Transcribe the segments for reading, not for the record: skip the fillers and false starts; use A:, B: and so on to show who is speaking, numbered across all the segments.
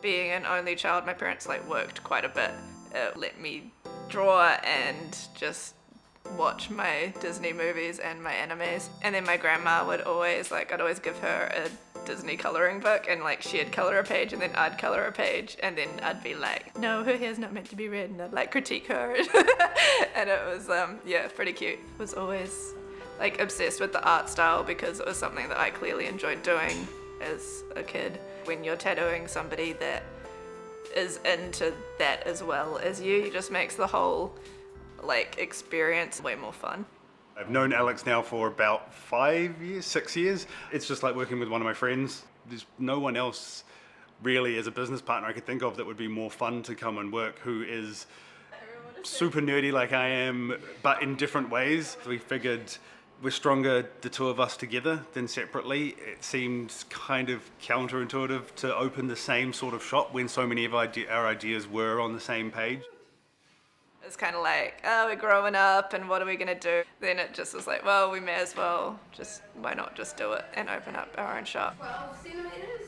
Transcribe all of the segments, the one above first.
A: Being an only child, my parents like worked quite a bit. It let me draw and just watch my Disney movies and my animes. And then my grandma would always, like, I'd always give her a Disney coloring book, and like she'd color a page and then I'd color a page, and then I'd be like, no, her hair's not meant to be red, and I'd like critique her. And it was, yeah, pretty cute. Was always like obsessed with the art style because it was something that I clearly enjoyed doing as a kid. When you're tattooing somebody that is into that as well as you, it just makes the whole like experience way more fun.
B: I've known Alex now for about 5 years, 6 years. It's just like working with one of my friends. There's no one else really as a business partner I could think of that would be more fun to come and work, who is super nerdy like I am, but in different ways. We figured we're stronger, the two of us together, than separately. It seemed kind of counterintuitive to open the same sort of shop when so many of our ideas were on the same page.
A: It's kind of like, oh, we're growing up and what are we gonna do? Then it just was like, well, we may as well why not just do it and open up our own shop.
C: 12 centimeters.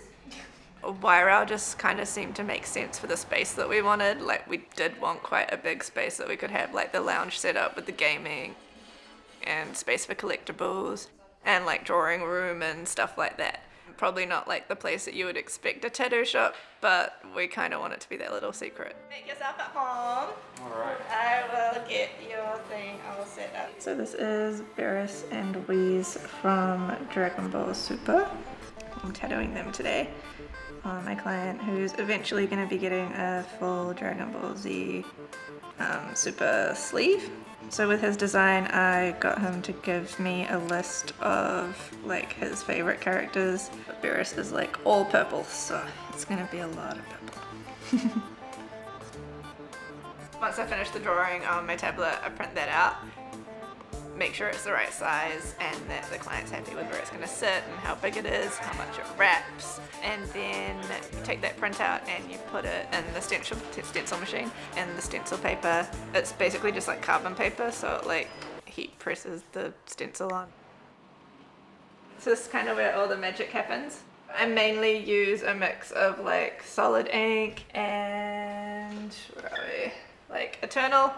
A: Wairau just kind of seemed to make sense for the space that we wanted. Like, we did want quite a big space that we could have like the lounge set up with the gaming and space for collectibles and like drawing room and stuff like that. Probably not like the place that you would expect a tattoo shop, but we kind of want it to be that little secret. Make yourself at home.
B: All right.
A: I will get your thing all set up. So this is Beerus and Whis from Dragon Ball Super. I'm tattooing them today on my client who's eventually going to be getting a full Dragon Ball Z Super sleeve. So with his design, I got him to give me a list of like his favorite characters. But Beerus is like all purple, so it's gonna be a lot of purple. Once I finish the drawing on my tablet, I print that out, make sure it's the right size and that the client's happy with where it's gonna sit and how big it is, how much it wraps, and then you take that printout and you put it in the stencil machine. And the stencil paper, it's basically just like carbon paper, so it like heat presses the stencil on. So this is kind of where all the magic happens. I mainly use a mix of like solid ink and where are we? Like Eternal.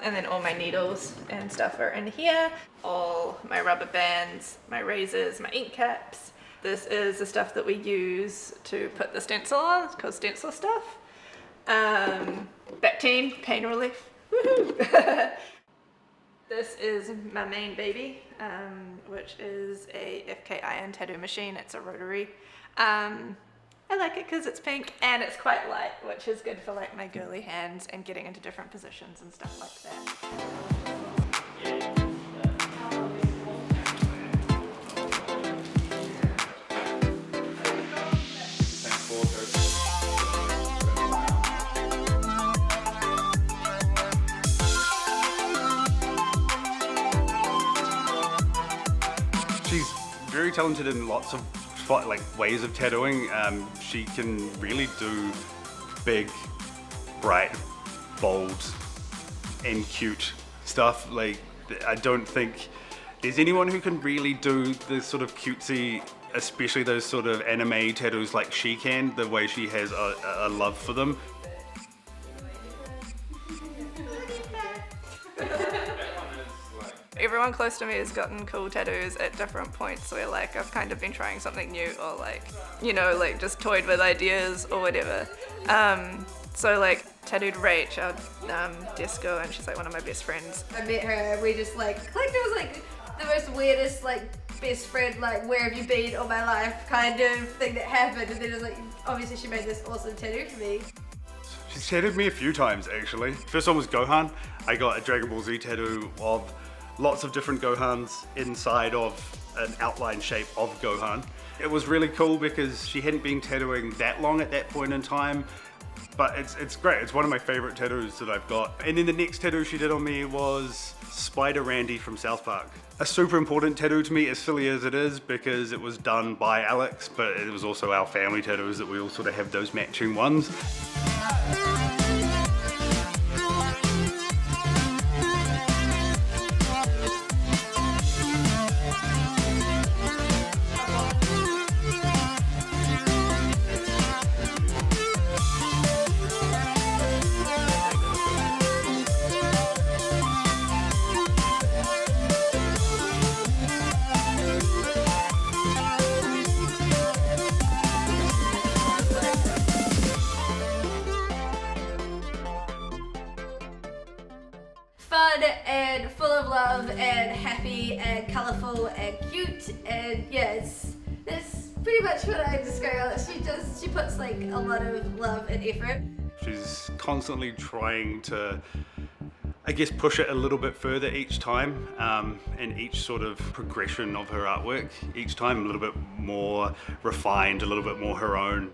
A: And then all my needles and stuff are in here. All my rubber bands, my razors, my ink caps. This is the stuff that we use to put the stencil on. It's called stencil stuff. Bactine, pain relief. Woohoo! This is my main baby, which is a FK Iron tattoo machine. It's a rotary. I like it because it's pink and it's quite light, which is good for like my girly hands and getting into different positions and stuff like that.
B: She's very talented in lots of like ways of tattooing. She can really do big, bright, bold, and cute stuff. Like, I don't think there's anyone who can really do the sort of cutesy, especially those sort of anime tattoos like she can, the way she has a love for them.
A: Everyone close to me has gotten cool tattoos at different points where like I've kind of been trying something new or like, you know, like just toyed with ideas or whatever. So like tattooed Rach, our disco, and she's like one of my best friends.
C: I met her, we just like clicked. It was like the most weirdest like best friend, like where have you been all my life kind of thing that happened. And then it was like, obviously she made this awesome tattoo for me.
B: She's tattooed me a few times actually. First one was Gohan. I got a Dragon Ball Z tattoo of lots of different Gohans inside of an outline shape of Gohan. It was really cool because she hadn't been tattooing that long at that point in time, but it's great. It's one of my favorite tattoos that I've got. And then the next tattoo she did on me was Spider Randy from South Park. A super important tattoo to me, as silly as it is, because it was done by Alex, but it was also our family tattoos that we all sort of have those matching ones.
C: of love and happy and colourful and cute, and yeah, that's pretty much what I describe. She puts like a lot of love and effort.
B: She's constantly trying to, I guess, push it a little bit further each time, in each sort of progression of her artwork. Each time a little bit more refined, a little bit more her own.